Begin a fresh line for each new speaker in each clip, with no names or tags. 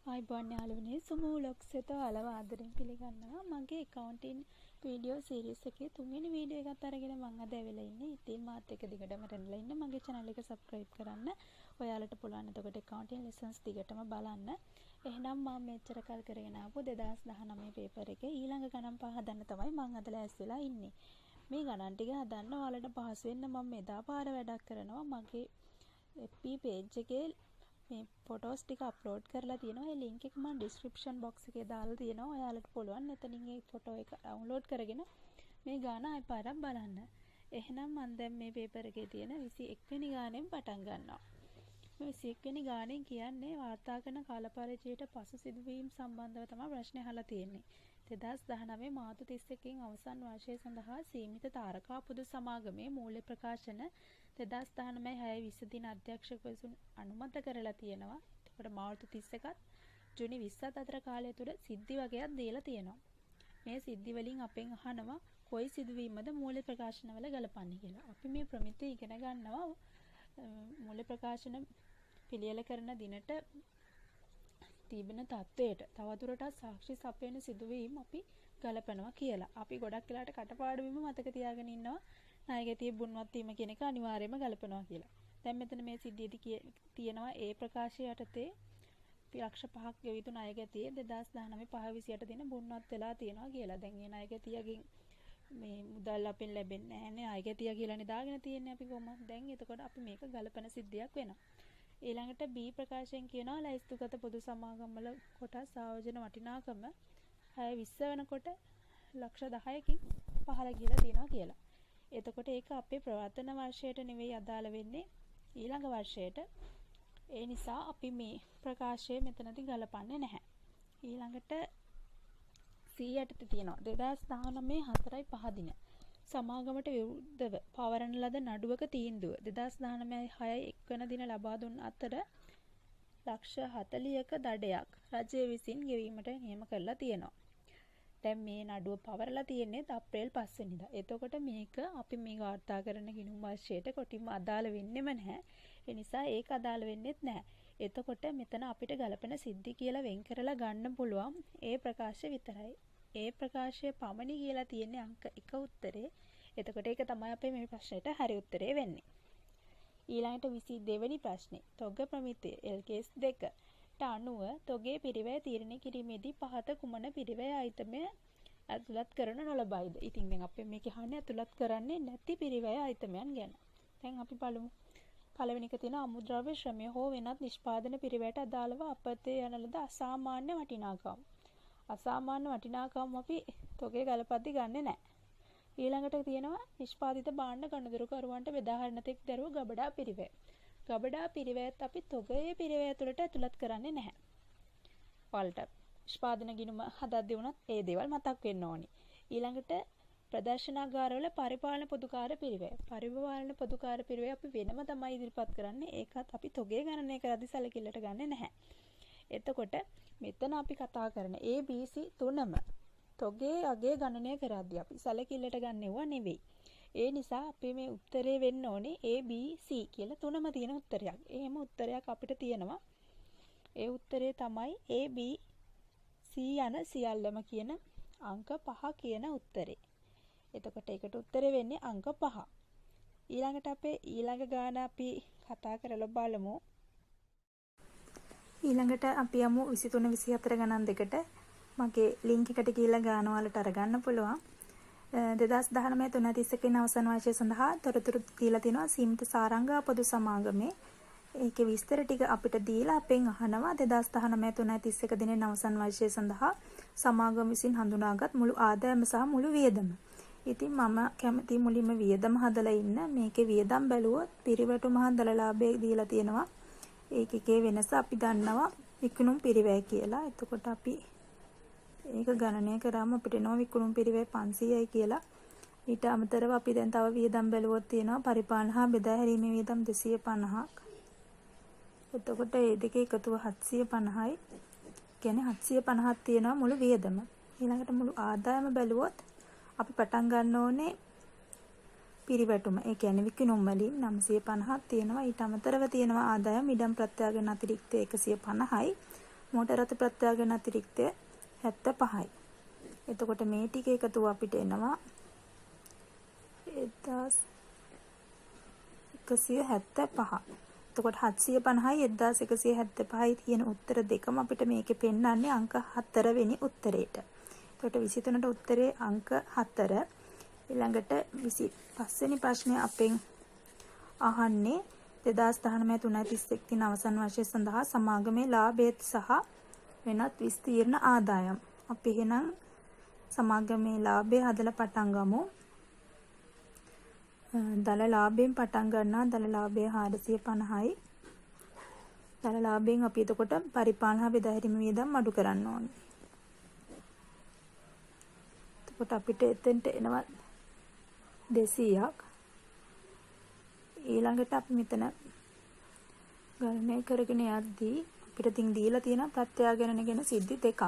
ආයිබෝන් යාළුවනේ සුමු ව්ලොග්ස් එත ඔයාලව ආදරෙන් පිළිගන්නවා. මගේ accounting වීඩියෝ සීරීස් එකේ තුන්වෙනි වීඩියෝ එකත් අරගෙන මම අද ඇවිල්ලා ඉන්නේ. ඉතින් මාත් එක්ක දිගටම රැඳලා ඉන්න. මගේ channel එක subscribe කරන්න. ඔයාලට පුළුවන් එතකොට accounting lessons දිගටම බලන්න. එහෙනම් මම මෙච්චර කල් කරගෙන ආපු 2019 පේපර් එකේ ඊළඟ ගණන් පහ හදන්න තමයි මම අද ලෑස්තිලා ඉන්නේ. මේ ගණන් ටික හදන්න ඔයාලට පහසු වෙන්න මම එදා පාර වැඩක් කරනවා. මගේ FB page එකේ මේ ෆොටෝස් ටික අප්ලෝඩ් කරලා තියෙනවා. ඒ ලින්ක් එක මම ඩිස්ක්‍රිප්ෂන් බොක්ස් එකේ දාලා තියෙනවා. ඔයාලට පුළුවන් එතනින් ඒ ෆොටෝ එක ඩවුන්ලෝඩ් කරගෙන මේ ගාන ආයෙ පාරක් බලන්න. එහෙනම් මම දැන් මේ පේපර් එකේ තියෙන 21 වෙනි ගානෙන් පටන් ගන්නවා. මේ 21 වෙනි ගානෙන් කියන්නේ වාර්තා කරන කාලපරිච්ඡේදයට පසු සිදුවීම් සම්බන්ධව තමයි ප්‍රශ්න අහලා තියෙන්නේ. 2019 මාර්තු 31 අවසන් වර්ෂය සඳහා සීමිත තාරකා පොදු සමාගමේ මූල්‍ය ප්‍රකාශන 2019 6 දින අධ්‍යක්ෂකවරුන් අනුමත කරලා තියෙනවා. එතකොට මාර්තු 31ත් ජූනි 20ත් අතර කාලය තුර සිද්ධි වගේක් දීලා තියෙනවා. මේ සිද්ධි වලින් අපෙන් අහනවා කොයි සිදුවීමද මූල්‍ය ප්‍රකාශනවල ගලපන්නේ කියලා. අපි මේ ප්‍රමිතිය ඉගෙන ගන්නවා මූල්‍ය ප්‍රකාශන පිළියෙල කරන දිනට තිබෙන තත්වයට තවදුරටත් සාක්ෂි සපයන සිදුවීම් අපි ගලපනවා කියලා. අපි ගොඩක් වෙලාට කටපාඩුවෙම මතක තියාගෙන ඉන්නවා ණයගැතිය බුන්වත් වීම කියන එක අනිවාර්යයෙන්ම ගලපනවා කියලා. දැන් මෙතන මේ සිද්ධියේදී තියෙනවා ඒ ප්‍රකාශය යටතේ ලක්ෂ 5ක් ගෙවිතු ණයගැතිය 2019 5/28 දින බුන්වත් වෙලා තියෙනවා කියලා. දැන් මේ ණයගැතියගෙන් මේ මුදල් අපෙන් ලැබෙන්නේ නැහැ නේ. ණයගැතිය කියලානේ දාගෙන තියෙන්නේ අපි කොහොමද? දැන් එතකොට අපි මේක ගලපන සිද්ධියක් වෙනවා. ඊළඟට B ප්‍රකාශයෙන් කියනවා ලැයිස්තුගත පොදු සමාගම් වල කොටස් ආයෝජන වටිනාකම 6/20 වෙනකොට ලක්ෂ 10කින් පහළ ගිහලා තියෙනවා කියලා. එතකොට ඒක අපේ ප්‍රවර්තන වර්ෂයට නෙවෙයි අදාළ වෙන්නේ ඊළඟ වර්ෂයට. ඒ නිසා අපි මේ ප්‍රකාශය මෙතනදී ගලපන්නේ නැහැ. ඊළඟට C යටතේ තියෙනවා 2019 4/5 දින සමාගමට විරුද්ධව පවරන ලද නඩුවක තීන්දුව 2019 6 1 දින ලබා දුන් අතර ලක්ෂ 40ක දඩයක් රජය විසින් ගෙවීමට නියම කරලා තියෙනවා. දැන් මේ නඩුව පවරලා තියෙන්නේ අප්‍රේල් 5 වෙනිදා. එතකොට මේක අපි මේ වාර්තා කරන ගිණුම් වර්ෂයට කොටින්ම අදාළ වෙන්නෙම නැහැ. ඒ නිසා ඒක අදාළ වෙන්නෙත් නැහැ. එතකොට මෙතන අපිට ගලපන සිද්ධි කියලා වෙන් කරලා ගන්න පුළුවන් ඒ ප්‍රකාශය විතරයි. ඒ ප්‍රකාශය පමණි කියලා තියෙන්නේ අංක 1 උත්තරේ. එතකොට ඒක තමයි අපේ මේ ප්‍රශ්නෙට හරි උත්තරේ වෙන්නේ. ඊළඟට 22 වෙනි ප්‍රශ්නේ. තොග ප්‍රමිතිය LKS 2ට අනුව තොගේ පිරිවැය තීරණය කිරීමේදී පහත කුමන පිරිවැය අයිතමය ඇතුළත් කරනු නොලබයිද? ඉතින් දැන් අපි මේක අහන්නේ ඇතුළත් කරන්නේ නැති පිරිවැය අයිතමයන් ගැන. දැන් අපි බලමු. පළවෙනි එක තියෙන අමුද්‍රව්‍ය ශ්‍රමය හෝ වෙනත් නිෂ්පාදන පිරිවැයට අදාළව අපතේ යන ලද අසාමාන්‍ය වටිනාකම්. අසාමාන්‍ය වටිනාකම් අපි තොගේ ගලපද්දි ගන්නෙ නැහැ. ඊළඟට තියෙනවා නිෂ්පාදිත භාණ්ඩ ගනුදෙනුකරුවන්ට බෙදා හරින තෙක් දරුව ගබඩා පිරිවැය. ගබඩා පිරිවැයත් අපි තොගේ පිරිවැය තුළට ඇතුළත් කරන්නේ නැහැ. වලට නිෂ්පාදන ගිණුම හදද්දී වුණත් ඒ දේවල් මතක් වෙන්න ඕනි. ඊළඟට ප්‍රදර්ශනාගාරවල පරිපාලන පොදුකාර පිරිවැය. පරිපාලන පොදුකාර පිරිවැය අපි වෙනම තමයි ඉදිරිපත් කරන්නේ. ඒකත් අපි තොගේ ගණනය කරද්දී සැලකිල්ලට ගන්නෙ නැහැ. එතකොට මෙතන අපි කතා කරන ABC තුනම තොගේ අගේ ගණනය කරද්දී අපි සැලකිල්ලට ගන්නෙව නෙවෙයි. ඒ නිසා අපි මේ උත්තරේ වෙන්න ඕනේ ABC කියලා තුනම තියෙන උත්තරයක්. එහෙම උත්තරයක් අපිට තියෙනවා. ඒ උත්තරේ තමයි ABC යන සියල්ලම කියන අංක 5 කියන උත්තරේ. එතකොට ඒකට උත්තරේ වෙන්නේ අංක 5. ඊළඟට අපේ ඊළඟ ගාන අපි කතා කරලා බලමු. ඊළඟට අපි යමු 23 24 ගණන් දෙකට. මගේ ලින්ක් එකට ගිහිල්ලා ගාන වලට අරගන්න පුළුවන්. 2019 3:31 අවසන් වර්ෂය සඳහා තොරතුරු දීලා තිනවා සීමිත සාරංග පොදු සමාගමේ. ඒකේ විස්තර ටික අපිට දීලා අපෙන් අහනවා 2019 3:31 දිනේ අවසන් වර්ෂය සඳහා සමාගම විසින් හඳුනාගත් මුළු ආදායම සහ මුළු වියදම. ඉතින් මම කැමති මුලින්ම වියදම හදලා ඉන්න. මේකේ වියදම් බැලුවොත් පිරිවැටුම හා දලලාභය දීලා තියෙනවා. ඒකේ වෙනස අපි දන්නවා විකුණුම් පිරිවැය කියලා. එතකොට අපි ඒක ගණනය කරාම අපිට එනවා විකුණුම් පිරිවැය 500යි කියලා. ඊට අමතරව අපි දැන් තව වියදම් බැලුවොත් තියෙනවා පරිපාලන හා බෙදා හැරීමේ වියදම් 250ක්. එතකොට මේ දෙකේ එකතුව 750යි. කියන්නේ 750ක් තියෙනවා මුළු වියදම. ඊළඟට මුළු ආදායම බැලුවොත් අපි පටන් ගන්න ඕනේ පිරිවැටුම. ඒ කියන්නේ විකුණුම් වලින් 950ක් තියෙනවා. ඊට අමතරව තියෙනවා ආදායම ඉඩම් ප්‍රත්‍යාගන අතිරික්ත 150යි. මෝට රත ප්‍රත්‍යාඝාන අතිරික්තය 75යි. එතකොට මේ ටික එකතුව අපිට එනවා 1175. එතකොට 750යි 1175යි තියෙන උත්තර දෙකම අපිට මේකේ පෙන්නන්නේ අංක 4 වෙනි උත්තරේට. එතකොට 23ට උත්තරේ අංක 4. ඊළඟට 25 වෙනි ප්‍රශ්නය අපෙන් අහන්නේ 2019-331 දින අවසන් වර්ෂය සඳහා සමාගමේ ලාභය සහ වෙනත් විස්තීර්ණ ආදායම්. අපි එහෙනම් සමාගමේ ලාභය හදලා පටන් ගමු. දල ලාභයෙන් පටන් ගන්නවා. දල ලාභය 450යි. දල ලාභයෙන් අපි එතකොට පරිපාලන හා බෙදා හැරීම වියදම් අඩු කරන්න ඕනේ. එතකොට අපිට එතෙන්ට එනවා 200ක්. ඊළඟට අපි මෙතන ගණනය කරගෙන යද්දී අපිට තින් දීලා තියෙන ප්‍රත්‍යාඝාන ගැන සිද්ධි දෙකක්.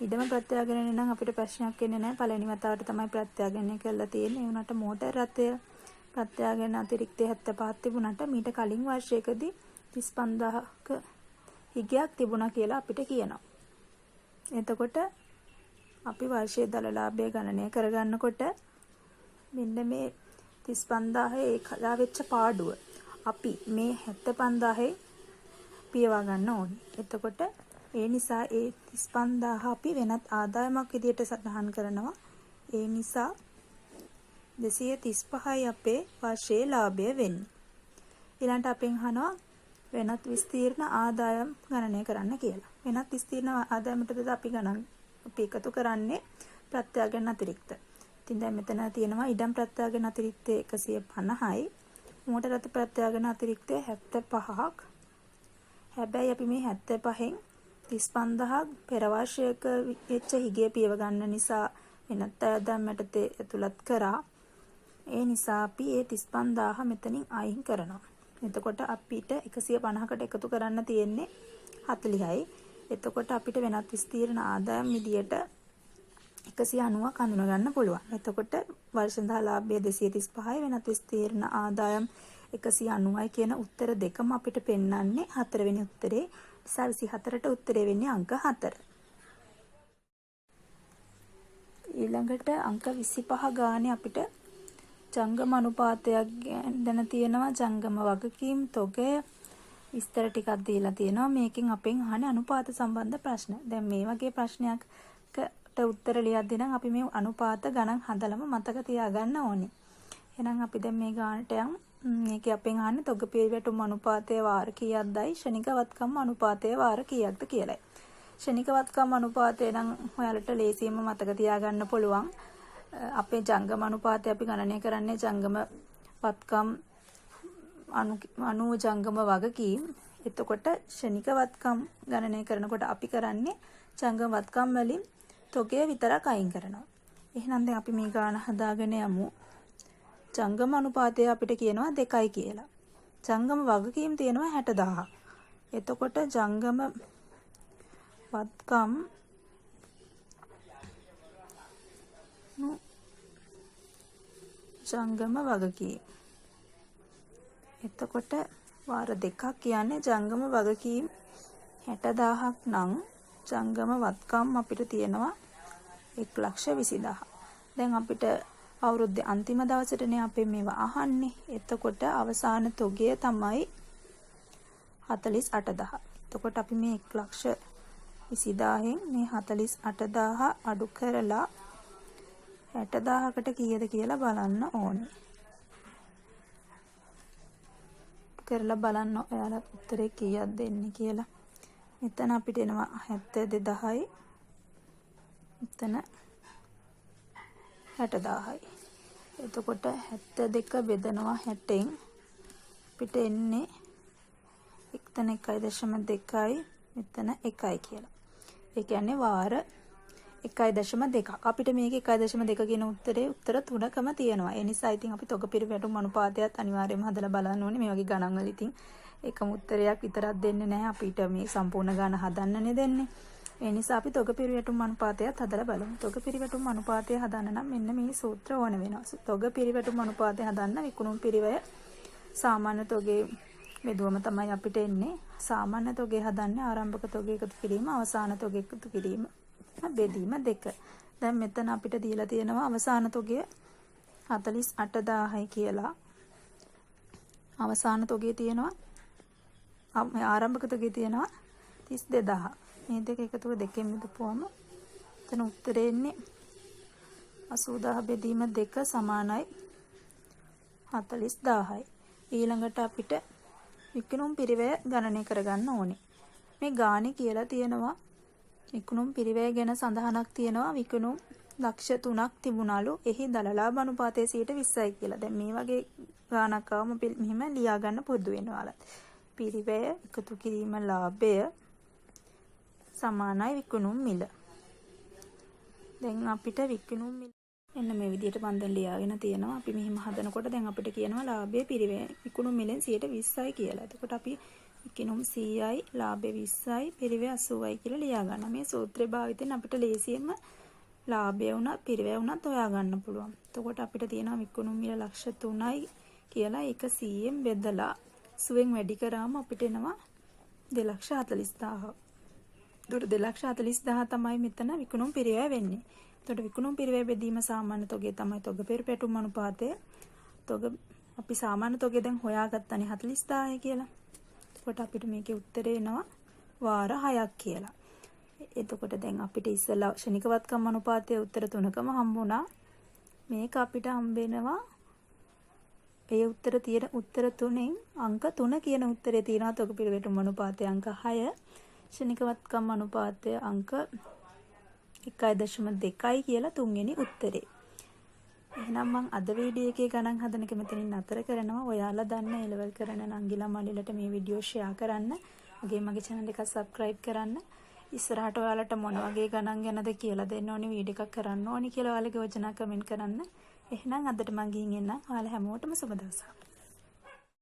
ඉදම ප්‍රත්‍යාඝාන නම් අපිට ප්‍රශ්නයක් එන්නේ නැහැ. පළවෙනි වතාවට තමයි ප්‍රත්‍යාඝානය කරලා තියෙන්නේ. ඒ වුණාට මෝටර් රථය ප්‍රත්‍යාඝාන අතිරික්තය 75ක් තිබුණාට මීට කලින් වර්ෂයකදී 35000ක හිගයක් තිබුණා කියලා අපිට කියනවා. එතකොට අපි වර්ෂයේ දල ලාභය ගණනය කරගන්නකොට මෙන්න මේ 35000 ඒ කඩා වෙච්ච පාඩුව අපි මේ 75000 පියවා ගන්න ඕනේ. එතකොට ඒ නිසා ඒ 35000 අපි වෙනත් ආදායමක් විදියට සටහන් කරනවා. ඒ නිසා 235යි අපේ වර්ෂයේ ලාභය වෙන්නේ. ඊළඟට අපෙන් අහනවා වෙනත් විස්තීර්ණ ආදායම් ගණනය කරන්න කියලා. වෙනත් විස්තීර්ණ ආදායමටද අපි එකතු කරන්නේ ප්‍රත්‍යාඝාන අතිරික්ත. ඉතින් දැන් මෙතන තියෙනවා ඉඩම් ප්‍රත්‍යාඝාන අතිරික්තය 150යි. මෝටර රථ ප්‍රත්‍යාඝාන අතිරික්තය 75ක්. හැබැයි අපි මේ 75න් 35000ක් පෙර වර්ෂයක වෙච්ච හිගේ පියව ගන්න නිසා වෙනත් ආදායම් යටතේ ඇතුළත් කරා. ඒ නිසා අපි ඒ 35000 මෙතනින් අයින් කරනවා. එතකොට අපිට 150කට එකතු කරන්න තියෙන්නේ 40යි. එතකොට අපිට වෙනත් විස්තීර්ණ ආදායම් විදියට 190ක් හඳුනා ගන්න පුළුවන්. එතකොට වර්ෂ සඳහා ලාභය 235යි වෙනත් විස්තීර්ණ ආදායම් 190යි කියන උත්තර දෙකම අපිට පෙන්වන්නේ 4 වෙනි උත්තරේ. 24ට උත්තරේ වෙන්නේ අංක 4. ඊළඟට අංක 25 ගානේ අපිට ජංගම අනුපාතයක් ගැන තියෙනවා. ජංගම වගකීම් තොගය විස්තර ටිකක් දීලා තියෙනවා. මේකෙන් අපෙන් අහන්නේ අනුපාත සම්බන්ධ ප්‍රශ්න. දැන් මේ වගේ ප්‍රශ්නයකට උත්තර ලියද්දී නම් අපි මේ අනුපාත ගණන් හදලම මතක තියාගන්න ඕනේ. එහෙනම් අපි දැන් මේ ගානට යමු. මේකේ අපෙන් අහන්නේ තොග පිරිවැටුම් අනුපාතයේ වාර කීයක්දයි ශනික වත්කම් අනුපාතයේ වාර කීයක්ද කියලායි. ශනික වත්කම් අනුපාතය නම් ඔයාලට ලේසියෙන්ම මතක තියාගන්න පුළුවන්. අපේ ජංගම අනුපාතය අපි ගණනය කරන්නේ ජංගම වත්කම් අනු ජංගම වගකීම්. එතකොට ශනික වත්කම් ගණනය කරනකොට අපි කරන්නේ ජංගම වත්කම් වලින් තොගය විතරක් අයින් කරනවා. එහෙනම් දැන් අපි මේ ගාන හදාගෙන යමු. ජංගම අනුපාතය අපිට කියනවා 2යි කියලා. ජංගම වගකීම් තියෙනවා 60000ක්. එතකොට ජංගම වත්කම් ජංගම වගකීම්. එතකොට වාර දෙකක් කියන්නේ ජංගම වගකීම් 60000ක් නම් ජංගම වත්කම් අපිට තියෙනවා 1,20,000. දැන් අපිට අවුරුද්දේ අන්තිම දවසටනේ අපි මේවා අහන්නේ. එතකොට අවසාන තොගය තමයි 48000. එතකොට අපි මේ 1,20,000න් මේ 48000 අඩු කරලා 60000කට කීයද කියලා බලන්න ඕනේ. කරලා බලන්න ඔයාලා උත්තරේ කීයක් දෙන්නේ කියලා. මෙතන අපිට එනවා 72000යි. මෙතන 60000යි. එතකොට 72 බෙදනවා 60න් අපිට එන්නේ එතන 1.2යි මෙතන 1යි කියලා. ඒ කියන්නේ වාර 1.2ක්. අපිට මේක 1.2 කියන උත්තර තුනකම තියෙනවා. ඒ නිසා ඉතින් අපි තොග පිරිවැටුම් අනුපාතයත් අනිවාර්යයෙන්ම හදලා බලන්න ඕනේ. මේ වගේ ගණන් වල ඉතින් එකම උත්තරයක් විතරක් දෙන්නේ නැහැ. අපිට මේ සම්පූර්ණ ගණන හදන්නනේ දෙන්නේ. ඒ නිසා අපි තොග පිරිවැටුම් අනුපාතයත් හදලා බලමු. තොග පිරිවැටුම් අනුපාතය හදන්න නම් මෙන්න මේ සූත්‍ර ඕන වෙනවා. තොග පිරිවැටුම් අනුපාතය හදන්න විකුණුම් පිරිවැය සාමාන්‍ය තොගේ බෙදුවම තමයි අපිට එන්නේ. සාමාන්‍ය තොගේ හදන්නේ ආරම්භක තොගේ එකතු කිරීම, අවසාන තොගේ එකතු කිරීම, බෙදීම දෙක. දැන් මෙතන අපිට දීලා තියෙනවා අවසාන තොගය 48000යි කියලා. අවසාන තොගේ තියෙනවා ආරම්භක තොගේ තියෙනවා 32000. මේ දෙක එකතුව දෙකෙන් බෙදපුවම එතන උත්තරේ එන්නේ 80000 බෙදීම 2 සමානයි 40000යි. ඊළඟට අපිට විකුණුම් පිරිවැය ගණනය කරගන්න ඕනේ. මේ ගානේ කියලා තියෙනවා විකුණුම් පිරිවැය ගැන සඳහනක් තියෙනවා. විකුණුම් ලක්ෂ 3ක් තිබුණලු. එහි දළලාභ අනුපාතය 20%යි කියලා. දැන් මේ වගේ ගානක් ආවම මෙහෙම ලියා ගන්න පුරුදු වෙනවා. පිරිවැය එකතු කිරීම ලාභය සමානයි විකුණුම් මිල. දැන් අපිට විකුණුම් මිල එන්න මේ විදිහට මම දැන් ලියාගෙන තියෙනවා. අපි මෙහෙම හදනකොට දැන් අපිට කියනවා ලාභය පිරිවැය විකුණුම් මිලෙන් 20%යි කියලා. එතකොට අපි විකුණුම් 100යි ලාභය 20යි පිරිවැය 80යි කියලා ලියා ගන්නවා. මේ සූත්‍රය භාවිතයෙන් අපිට ලේසියෙන්ම ලාභය වුණත් පිරිවැය වුණත් හොයා ගන්න පුළුවන්. එතකොට අපිට තියෙනවා විකුණුම් මිල ලක්ෂ 3යි කියලා ඒක 100ෙන් බෙදලා 80ෙන් වැඩි කරාම අපිට එනවා 240000. එතකොට 240000 තමයි මෙතන විකුණුම් පිරිවැය වෙන්නේ. එතකොට විකුණුම් පිරිවැය බෙදීම සාමාන්‍ය තොගේ තමයි තොග පෙර පැටුම් අනුපාතය. තොග අපි සාමාන්‍ය තොගේ දැන් හොයාගත්තනේ 40000 කියලා. එතකොට අපිට මේකේ උත්තරේ එනවා වාර 6ක් කියලා. එතකොට දැන් අපිට ඉස්සලා ක්ෂණික වත්කම් අනුපාතයේ උත්තර 3කම හම්බුණා. මේක අපිට හම්බ වෙනවා ඒ උත්තර තියෙන උත්තර 3න් අංක 3 කියන උත්තරේ තියෙනවා තොග පෙර පැටුම් අනුපාතය අංක 6. ක්ෂණික වත්කම් අනුපාතය අංක 1.2යි කියලා තුන්වෙනි උත්තරේ. එහෙනම් මම අද වීඩියෝ එකේ ගණන් හදන එක මෙතනින් නතර කරනවා. ඔයාලා දන්න A level කරන නංගිලා මල්ලිලට මේ වීඩියෝ ෂෙයා කරන්න. මගේ channel එක subscribe කරන්න. ඉස්සරහට ඔයාලට මොන වගේ ගණන් ගැනද කියලා දෙන්න ඕනි වීඩියෝ එකක් කරන්න ඕනි කියලා ඔයාලගේ යෝජනා කමෙන්ට් කරන්න. එහෙනම් අදට මම ගිහින් එන්න. ඔයාලා හැමෝටම සුබ දවසක්.